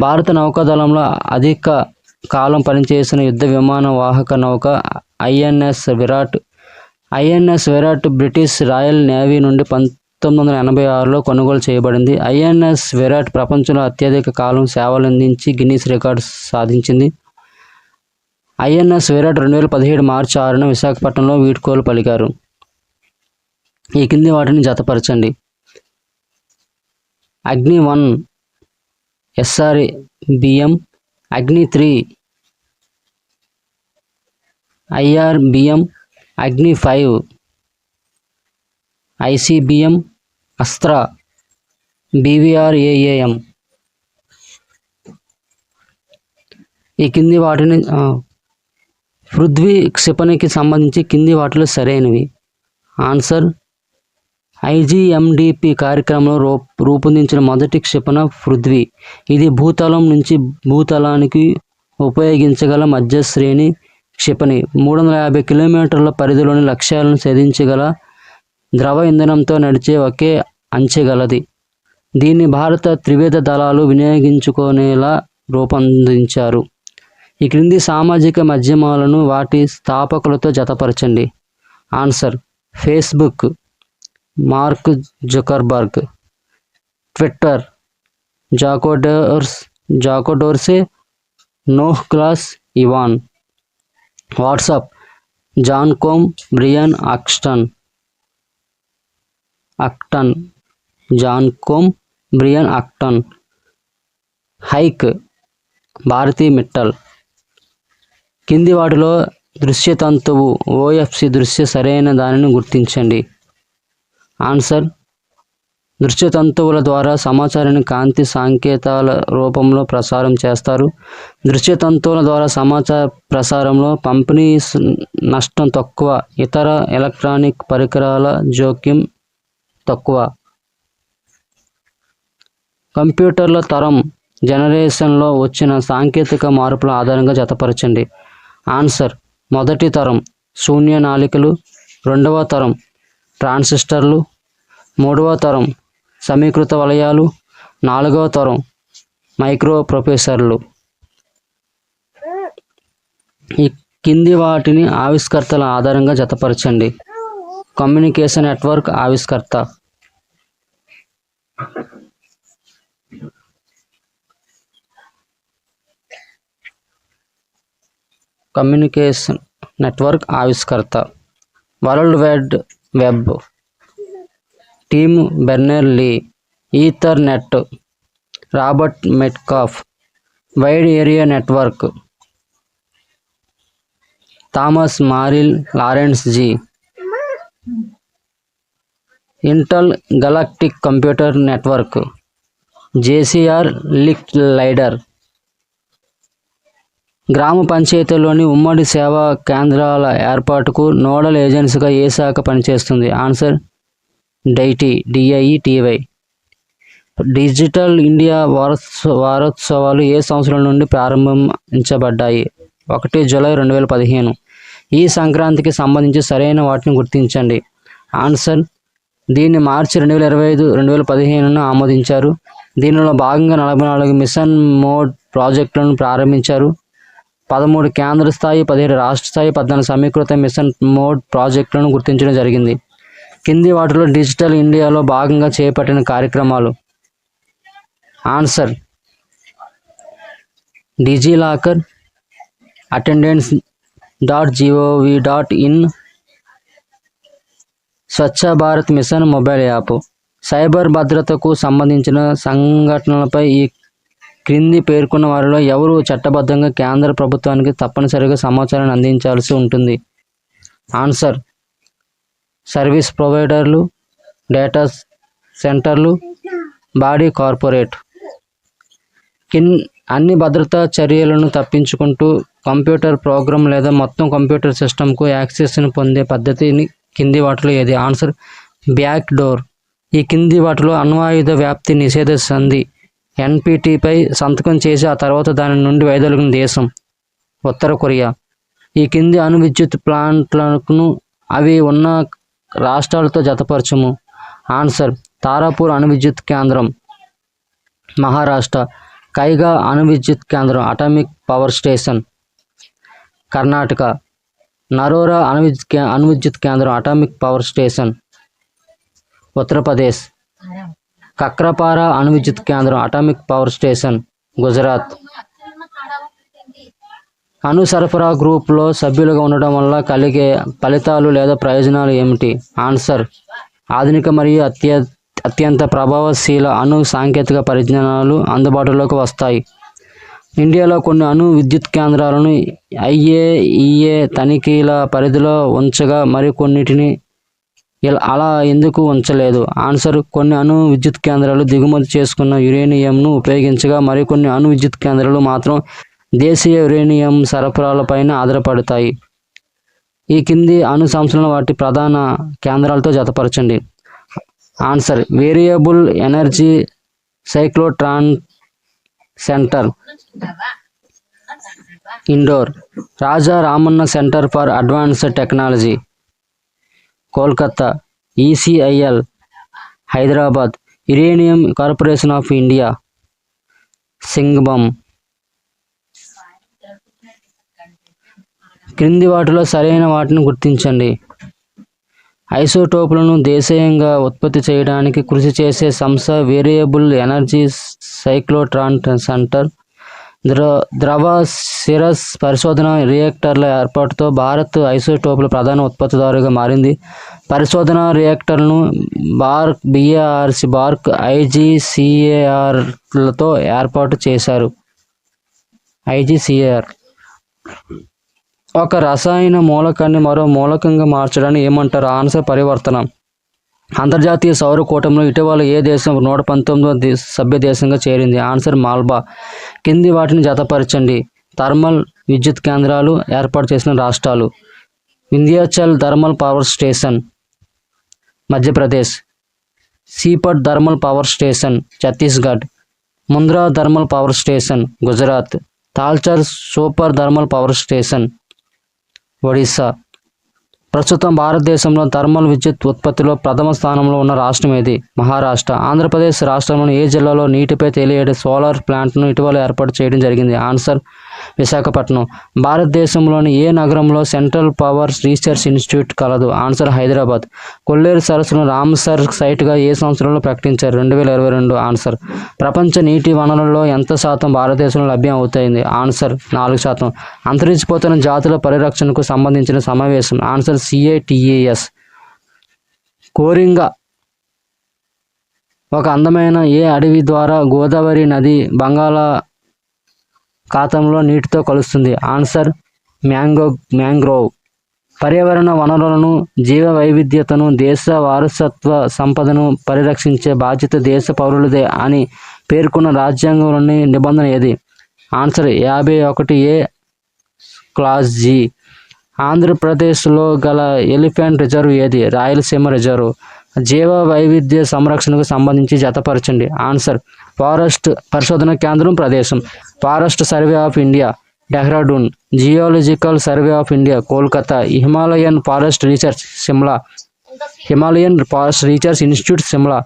భారత నౌకాదళంలో అధిక కాలం పనిచేసిన యుద్ధ విమాన వాహక నౌక INS Virat British royal navy నుండి 1986లో కొనుగోలు చేయబడింది. INS విరాట్ ప్రపంచంలో అత్యధిక కాలం సేవలందించి గిన్నిస్ రికార్డు సాధించింది. INS విరాట్ 2017 మార్చి 6న విశాఖపట్నంలో వీడ్కోలు పలికారు. ఈ కింది వాటిని జతపరచండి. అగ్ని 1 SRBM, అగ్ని 3 IRBM, అగ్ని 5 ICBM, అస్త్ర BVR-AAM. ఈ కింది వాటిని పృథ్వీ క్షిపణికి సంబంధించి కింది వాటిలో సరైనవి. ఆన్సర్ IGMDP కార్యక్రమంలో రూపొందించిన మొదటి క్షిపణ పృథ్వీ. ఇది భూతలం నుంచి భూతలానికి ఉపయోగించగల మధ్యశ్రేణి క్షిపణి. 350 కిలోమీటర్ల పరిధిలోని లక్ష్యాలను ఛేదించగల ద్రవ ఇంధనంతో నడిచే ఒకే అంచెగలది. దీన్ని భారత త్రివిధ దళాలు వినియోగించుకునేలా రూపొందించారు. ఈ క్రింది సామాజిక మాధ్యమాలను వాటి స్థాపకులతో జతపరచండి. Answer Facebook Mark Zuckerberg, Twitter Jack Dorsey, Noah Glass Evan, WhatsApp Jan Koum Brian Acton, Hike Bharti Mittal. కింది వాటిలో దృశ్యతంతువు OFC దృశ్య సరైన దానిని గుర్తించండి. ఆన్సర్ దృశ్యతంతువుల ద్వారా సమాచారాన్ని కాంతి సంకేతాల రూపంలో ప్రసారం చేస్తారు. దృశ్యతంతువుల ద్వారా సమాచార ప్రసారంలో పంపిణీ నష్టం తక్కువ, ఇతర ఎలక్ట్రానిక్ పరికరాల జోక్యం తక్కువ. కంప్యూటర్ల తరం జనరేషన్లో వచ్చిన సాంకేతిక మార్పుల ఆధారంగా జతపరచండి. ఆన్సర్ మొదటి తరం శూన్య నాళికలు, రెండవ తరం ట్రాన్సిస్టర్లు, మూడవ తరం సమీకృత వలయాలు, నాలుగవ తరం మైక్రో ప్రాసెసర్లు. ఈ కింది వాటిని ఆవిష్కర్తల ఆధారంగా జతపరచండి. కమ్యూనికేషన్ నెట్వర్క్ ఆవిష్కర్త. కమ్యూనికేషన్ నెట్వర్క్ ఆవిష్కర్త world wide web Tim Berners Lee, Ethernet Robert Metcalfe, wide area network Thomas Marill Lawrence G, intergalactic computer network JCR Licklider. గ్రామ పంచాయతీల్లోని ఉమ్మడి సేవా కేంద్రాల ఏర్పాటుకు నోడల్ ఏజెన్సీగా ఏ శాఖ పనిచేస్తుంది? Answer DIETY. డిజిటల్ ఇండియా వారోత్సవాలు ఏ సంవత్సరం నుండి ప్రారంభించబడ్డాయి? 1 జూలై 2015. ఈ సంక్రాంతికి సంబంధించి సరైన వాటిని గుర్తించండి. ఆన్సర్ దీన్ని మార్చి 2015 ఆమోదించారు. దీనిలో భాగంగా 44 మిషన్ మోడ్ ప్రాజెక్టులను ప్రారంభించారు. 13 కేంద్ర స్థాయి, 17 రాష్ట్ర స్థాయి, 14 సమీకృత మిషన్ మోడ్ ప్రాజెక్టులను గుర్తించడం జరిగింది. కింది వాటిలో డిజిటల్ ఇండియాలో భాగంగా చేపట్టిన కార్యక్రమాలు. Answer DigiLocker, attendance.gov.in, Swachh Bharat mission mobile app. Cyber భద్రతకు సంబంధించిన సంఘటనలపై ఈ క్రింది పేర్కొన్న వారిలో ఎవరు చట్టబద్ధంగా కేంద్ర ప్రభుత్వానికి తప్పనిసరిగా సమాచారాన్ని అందించాల్సి ఉంటుంది? ఆన్సర్ సర్వీస్ ప్రొవైడర్లు, డేటా సెంటర్లు, బాడీ కార్పొరేట్. అన్ని భద్రతా చర్యలను తప్పించుకుంటూ కంప్యూటర్ ప్రోగ్రామ్ లేదా మొత్తం కంప్యూటర్ సిస్టమ్కు యాక్సెస్ను పొందే పద్ధతిని కింది వాటిలో ఏది? Answer back door. ఈ కింది వాటిలో అణ్వాయుధ వ్యాప్తి నిషేధ సంధి NPTపై సంతకం చేసి ఆ తర్వాత దాని నుండి వైదొలిగిన దేశం ఉత్తర కొరియా. ఈ కింది అణు విద్యుత్ ప్లాంట్లను అవి ఉన్న రాష్ట్రాలతో జతపరచము. ఆన్సర్ తారాపూర్ అణు విద్యుత్ కేంద్రం మహారాష్ట్ర, కైగా అణు విద్యుత్ కేంద్రం atomic power station Karnataka, Narora అణు విద్యుత్ కేంద్రం అటామిక్ పవర్ స్టేషన్ ఉత్తరప్రదేశ్, కక్రపారా అణు విద్యుత్ కేంద్రం అటామిక్ పవర్ స్టేషన్ గుజరాత్. అణు సరఫరా గ్రూప్లో సభ్యులుగా ఉండడం వల్ల కలిగే ఫలితాలు లేదా ప్రయోజనాలు ఏమిటి? ఆన్సర్ ఆధునిక మరియు అత్యంత ప్రభావశీల అణు సాంకేతిక పరిజ్ఞానాలు అందుబాటులోకి వస్తాయి. ఇండియాలో కొన్ని అణు విద్యుత్ కేంద్రాలను IAEA తనిఖీల పరిధిలో ఉంచగా మరికొన్నిటిని అలా ఎందుకు ఉంచలేదు? ఆన్సర్ కొన్ని అణు విద్యుత్ కేంద్రాలు దిగుమతి చేసుకున్న యురేనియంను ఉపయోగించగా మరికొన్ని అణు విద్యుత్ కేంద్రాలు మాత్రం దేశీయ యురేనియం సరఫరాలపైన ఆధారపడతాయి. ఈ కింది అణు సంస్థలను వాటి ప్రధాన కేంద్రాలతో జతపరచండి. Answer variable energy cyclotron centre, Indore. Raja Ramanna centre for advanced technology, Kolkata. ECIL, Hyderabad. Uranium corporation of India, సింగబం. క్రింది వాటిలో సరైన వాటిని గుర్తించండి. ఐసోటోపులను దేశీయంగా ఉత్పత్తి చేయడానికి కృషి చేసే సంస్థ వేరియబుల్ ఎనర్జీ సైక్లోట్రాన్ సెంటర్. ద్రవ సిరస్ పరిశోధన రియాక్టర్ల ఏర్పాటుతో భారత్ ఐసోటోపుల ప్రధాన ఉత్పత్తిదారుగా మారింది. పరిశోధన రియాక్టర్లను బార్క్ ఐజీసీఏఆర్లతో ఏర్పాటు చేశారు. ఐజీసీఏఆర్ ఒక రసాయన మూలకాన్ని మరో మూలకంగా మార్చడాన్ని ఏమంటారు? ఆన్సర్ పరివర్తన. అంతర్జాతీయ సౌర కూటమిలో ఇటీవల ఏ దేశం 119వ సభ్య దేశంగా చేరింది? ఆన్సర్ మాల్బా. కింది వాటిని జతపరచండి. థర్మల్ విద్యుత్ కేంద్రాలు ఏర్పాటు చేసిన రాష్ట్రాలు. Vindhyachal thermal power station, Madhya Pradesh. Sipat thermal power station, Chhattisgarh. Mundra thermal power station, Gujarat. Talcher super thermal power station, Odisha. ప్రస్తుతం భారతదేశంలో థర్మల్ విద్యుత్ ఉత్పత్తిలో ప్రథమ స్థానంలో ఉన్న రాష్ట్రం ఏది? మహారాష్ట్ర. ఆంధ్రప్రదేశ్ రాష్ట్రంలోని ఏ జిల్లాలో నీటిపై తేలియాడే సోలార్ ప్లాంట్ను ఇటీవల ఏర్పాటు చేయడం జరిగింది? ఆన్సర్ విశాఖపట్నం. భారతదేశంలోని ఏ నగరంలో సెంట్రల్ పవర్ రీసెర్చ్ ఇన్స్టిట్యూట్ కలదు? ఆన్సర్ హైదరాబాద్. కొల్లేరు సరస్సును రామ్సర్ సైట్గా ఏ సంవత్సరంలో ప్రకటించారు? 2022. ఆన్సర్. ప్రపంచ నీటి వనరులలో ఎంత శాతం భారతదేశంలో లభ్యం అవుతాయింది? ఆన్సర్ 4%. అంతరించిపోతున్న జాతుల పరిరక్షణకు సంబంధించిన సమావేశం. Answer CITES. కోరింగ ఒక అందమైన ఏ అడవి ద్వారా గోదావరి నది బంగాళాఖాతంలో నీటితో కలుస్తుంది? Answer mangrove. పర్యావరణ వనరులను, జీవ వైవిధ్యతను, దేశ వారసత్వ సంపదను పరిరక్షించే బాధ్యత దేశ పౌరులదే అని పేర్కొన్న రాజ్యాంగంలోని నిబంధన ఏది? Answer 51A clause G. ఆంధ్రప్రదేశ్లో గల ఎలిఫెంట్ రిజర్వ్ ఏది? రాయలసీమ రిజర్వ్. జీవ వైవిధ్య సంరక్షణకు సంబంధించి జతపరచండి. ఆన్సర్ ఫారెస్ట్ పరిశోధన కేంద్రం, ప్రదేశం. Forest survey of India, Dehradun. Geological survey of India, Kolkata. Himalayan forest research, Shimla. Himalayan forest research institute, Shimla.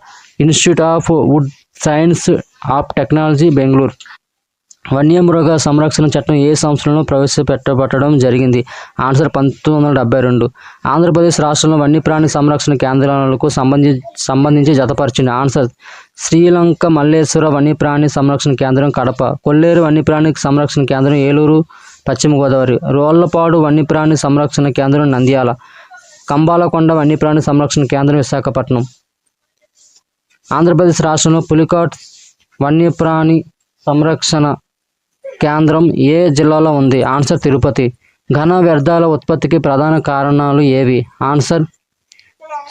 Institute of wood science of technology, Bengaluru. వన్యమృగ సంరక్షణ చట్టం ఏ సంవత్సరంలో ప్రవేశపెట్టబడడం జరిగింది? ఆన్సర్ 1972. ఆంధ్రప్రదేశ్ రాష్ట్రంలో వన్యప్రాణి సంరక్షణ కేంద్రాలకు సంబంధించి జతపరచండి. ఆన్సర్ శ్రీలంక మల్లేశ్వర వన్యప్రాణి సంరక్షణ కేంద్రం, కడప. కొల్లేరు వన్యప్రాణి సంరక్షణ కేంద్రం, ఏలూరు, పశ్చిమ గోదావరి. రోళ్లపాడు వన్యప్రాణి సంరక్షణ కేంద్రం, నంద్యాల. కంబాలకొండ వన్యప్రాణి సంరక్షణ కేంద్రం, విశాఖపట్నం. ఆంధ్రప్రదేశ్ రాష్ట్రంలో పులికాట్ వన్యప్రాణి సంరక్షణ కేంద్రం ఏ జిల్లాలో ఉంది? ఆన్సర్ తిరుపతి. ఘన వ్యర్థాల ఉత్పత్తికి ప్రధాన కారణాలు ఏవి? ఆన్సర్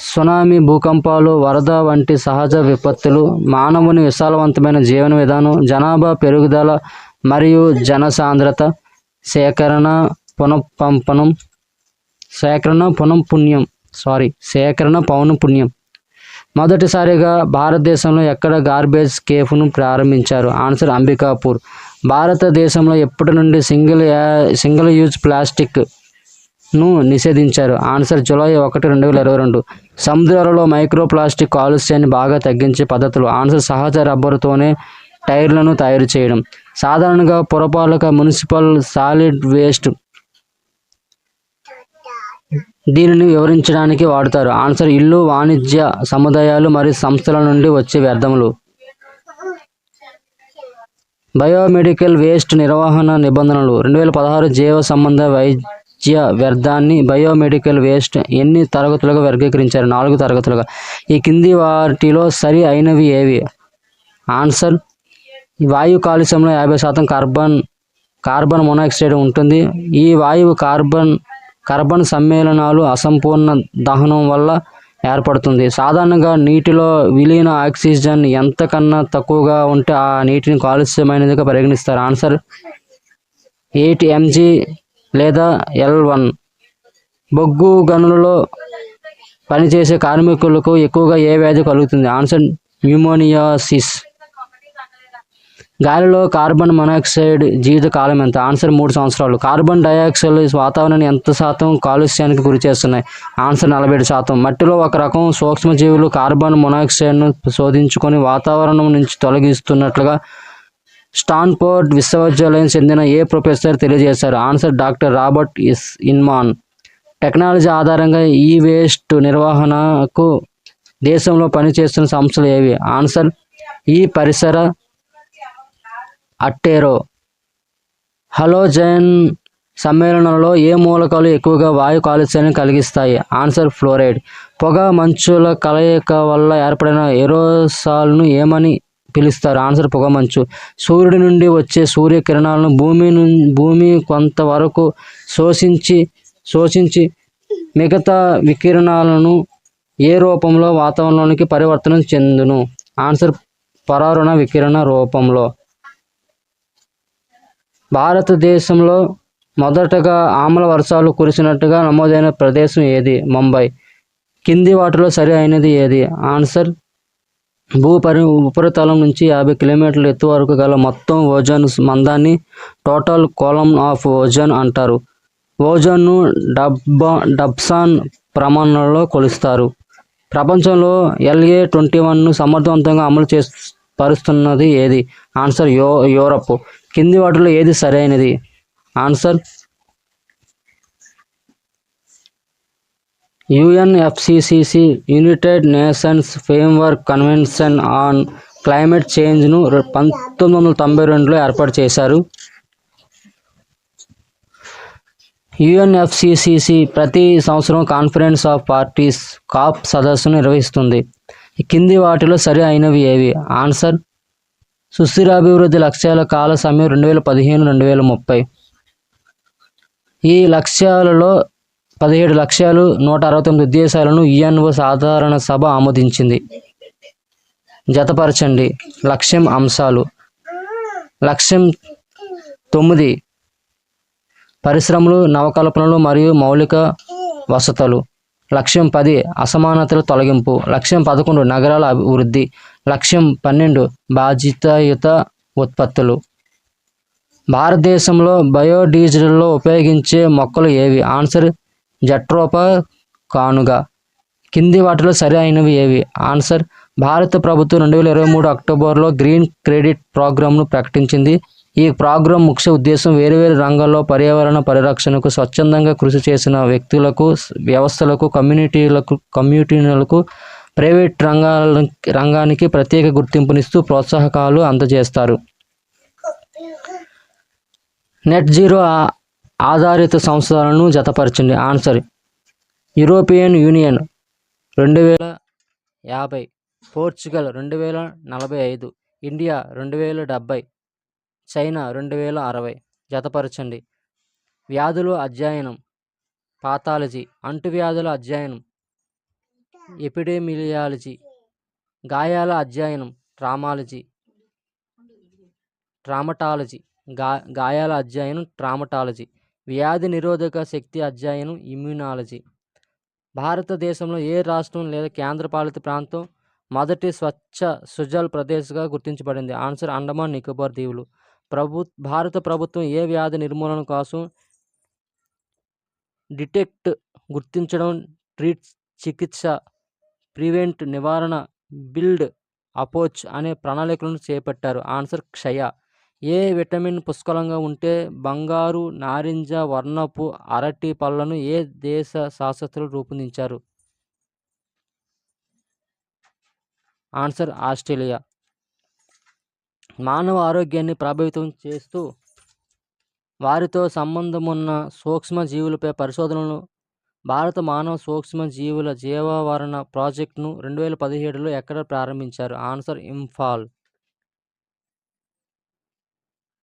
సునామీ, భూకంపాలు, వరద వంటి సహజ విపత్తులు, మానవుని విశాలవంతమైన జీవన విధానం, జనాభా పెరుగుదల మరియు జనసాంద్రత, సేకరణ పౌనఃపున్యం. మొదటిసారిగా భారతదేశంలో ఎక్కడ గార్బేజ్ కేఫ్ను ప్రారంభించారు? ఆన్సర్ అంబికాపూర్. భారతదేశంలో ఎప్పటి నుండి సింగిల్ యూజ్ ప్లాస్టిక్ను నిషేధించారు? Answer July 1, 2022. సముద్రాలలో మైక్రో ప్లాస్టిక్ కాలుష్యాన్ని బాగా తగ్గించే పద్ధతులు. ఆన్సర్ సహజ రబ్బరుతోనే టైర్లను తయారు చేయడం. సాధారణంగా పురపాలక మున్సిపల్ సాలిడ్ వేస్ట్ దీనిని వివరించడానికి వాడతారు? ఆన్సర్ ఇల్లు, వాణిజ్య సముదాయాలు మరియు సంస్థల నుండి వచ్చే వ్యర్థములు. బయోమెడికల్ వేస్ట్ నిర్వహణ నిబంధనలు. 2016 జీవ సంబంధ వైద్య వ్యర్థాన్ని బయోమెడికల్ వేస్ట్ ఎన్ని తరగతులుగా వర్గీకరించారు? 4 తరగతులుగా. ఈ కింది వాటిలో సరి అయినవి ఏవి? ఆన్సర్ వాయు కాలుష్యంలో 50% కార్బన్ మోనాక్సైడ్ ఉంటుంది. ఈ వాయువు కార్బన్ సమ్మేళనాలు అసంపూర్ణ దహనం వల్ల ఏర్పడుతుంది. సాధారణంగా నీటిలో విలీన ఆక్సిజన్ ఎంత కన్నా తక్కువగా ఉంటే ఆ నీటిని కాలుష్యమైనదిగా పరిగణిస్తారు? ఆన్సర్ 8 mg లేదా L1. బొగ్గు గనులలో పనిచేసే కార్మికులకు ఎక్కువగా ఏ వ్యాధి కలుగుతుంది? ఆన్సర్ న్యూమోనియాసిస్. గాలిలో కార్బన్ మోనాక్సైడ్ జీవిత కాలం ఎంత? ఆన్సర్ 3 సంవత్సరాలు. కార్బన్ డయాక్సైడ్ వాతావరణాన్ని ఎంత శాతం కాలుష్యానికి గురి చేస్తున్నాయి? ఆన్సర్ 47%. మట్టిలో ఒక రకం సూక్ష్మజీవులు కార్బన్ మోనాక్సైడ్ను శోధించుకొని వాతావరణం నుంచి తొలగిస్తున్నట్లుగా స్టాన్ఫోర్డ్ విశ్వవిద్యాలయం చెందిన ఏ ప్రొఫెసర్ తెలియజేశారు? Answer doctor Robert Inman. Technology ఆధారంగా ఈ వేస్ట్ నిర్వహణకు దేశంలో పనిచేస్తున్న సంస్థలు ఏవి? ఆన్సర్ ఈ పరిసర అట్టేరో. హలోజన్ సమ్మేళనంలో ఏ మూలకాలు ఎక్కువగా వాయు కాలుష్యాన్ని కలిగిస్తాయి? Answer fluoride. పొగ మంచుల కలయిక వల్ల ఏర్పడిన ఏరోసాల్ను ఏమని పిలుస్తారు? ఆన్సర్ పొగమంచు. సూర్యుడి నుండి వచ్చే సూర్యకిరణాలను భూమి కొంతవరకు శోషించి మిగతా వికిరణాలను ఏ రూపంలో వాతావరణంలోనికి పరివర్తనం చెందును? ఆన్సర్ పరారుణ వికిరణ రూపంలో. భారతదేశంలో మొదటగా ఆమ్ల వర్షాలు కురిసినట్టుగా నమోదైన ప్రదేశం ఏది? ముంబై. కింది వాటిలో సరి అయినది ఏది? ఆన్సర్ ఉపరితలం నుంచి 50 కిలోమీటర్ల ఎత్తు వరకు గల మొత్తం ఓజోన్ మందాన్ని టోటల్ కాలమ్ ఆఫ్ ఓజోన్ అంటారు. ఓజోన్ను డబ్సాన్ ప్రమాణాలలో కొలుస్తారు. ప్రపంచంలో LA21ను సమర్థవంతంగా అమలు పరుస్తున్నది ఏది? Answer Europe. కింది వాటిలో ఏది సరైనది? Answer UNFCCC united nations framework convention on climate చేంజ్ను 1992లో ఏర్పాటు చేశారు. UNFCCC ప్రతి సంవత్సరం కాన్ఫరెన్స్ ఆఫ్ పార్టీస్ COP సదస్సును నిర్వహిస్తుంది. కింది వాటిలో సరి అయినవి ఏవి? ఆన్సర్ సుస్థిరాభివృద్ధి లక్ష్యాల కాల సమయం 2015-2030. ఈ లక్ష్యాలలో 17 లక్ష్యాలు 169 ఉద్దేశాలను UNO సాధారణ సభ ఆమోదించింది. జతపరచండి. లక్ష్యం అంశాలు. లక్ష్యం 9 పరిశ్రమలు, నవకల్పనలు మరియు మౌలిక వసతులు. లక్ష్యం 10 అసమానతల తొలగింపు. లక్ష్యం 11 నగరాల అభివృద్ధి. లక్ష్యం 12 బాధ్యతాయుత ఉత్పత్తులు. భారతదేశంలో బయోడీజిల్లో ఉపయోగించే మొక్కలు ఏవి? ఆన్సర్ జట్రోపా కానుగ. కింది వాటిలో సరి అయినవి ఏవి? ఆన్సర్ భారత ప్రభుత్వం 2023 అక్టోబర్లో గ్రీన్ క్రెడిట్ ప్రోగ్రామ్ను ప్రకటించింది. ఈ ప్రోగ్రాం ముఖ్య ఉద్దేశం వేరువేరు రంగాల్లో పర్యావరణ పరిరక్షణకు స్వచ్ఛందంగా కృషి చేసిన వ్యక్తులకు, వ్యవస్థలకు, కమ్యూనిటీలకు ప్రైవేట్ రంగానికి ప్రత్యేక గుర్తింపునిస్తూ ప్రోత్సాహకాలు అందజేస్తారు. నెట్ జీరో ఆధారిత సంస్థలను జతపరచండి. Answer European Union 2050, Portugal 2045, India 2070, China 2060. జతపరచండి. వ్యాధులు అధ్యయనం పాథాలజీ, అంటువ్యాధుల అధ్యయనం ఎపిడెమియాలజీ, గాయాల అధ్యయనం ట్రామటాలజీ, గాయాల అధ్యయనం ట్రామటాలజీ, వ్యాధి నిరోధక శక్తి అధ్యయనం ఇమ్యూనాలజీ. భారతదేశంలో ఏ రాష్ట్రం లేదా కేంద్రపాలిత ప్రాంతం మొదటి స్వచ్ఛ సుజల్ ప్రదేశ్గా గుర్తించబడింది? ఆన్సర్ అండమాన్ నికోబార్ దీవులు. భారత ప్రభుత్వం ఏ వ్యాధి నిర్మూలన కోసం డిటెక్ట్, గుర్తించడం, ట్రీట్, చికిత్స, ప్రివెంట్, నివారణ, బిల్డ్, అపోచ్ అనే ప్రణాళికలను చేపట్టారు? ఆన్సర్ క్షయ. ఏ విటమిన్ పుష్కలంగా ఉంటే బంగారు నారింజ వర్ణపు అరటి పళ్ళను ఏ దేశ శాస్త్రజ్ఞులు రూపొందించారు? Answer Australia. మానవ ఆరోగ్యాన్ని ప్రభావితం చేస్తూ వారితో సంబంధమున్న సూక్ష్మ జీవులపై పరిశోధనలు భారత మానవ సూక్ష్మ జీవుల జీవావరణ ప్రాజెక్టును 2017లో ఎక్కడ ప్రారంభించారు? ఆన్సర్ ఇంఫాల్.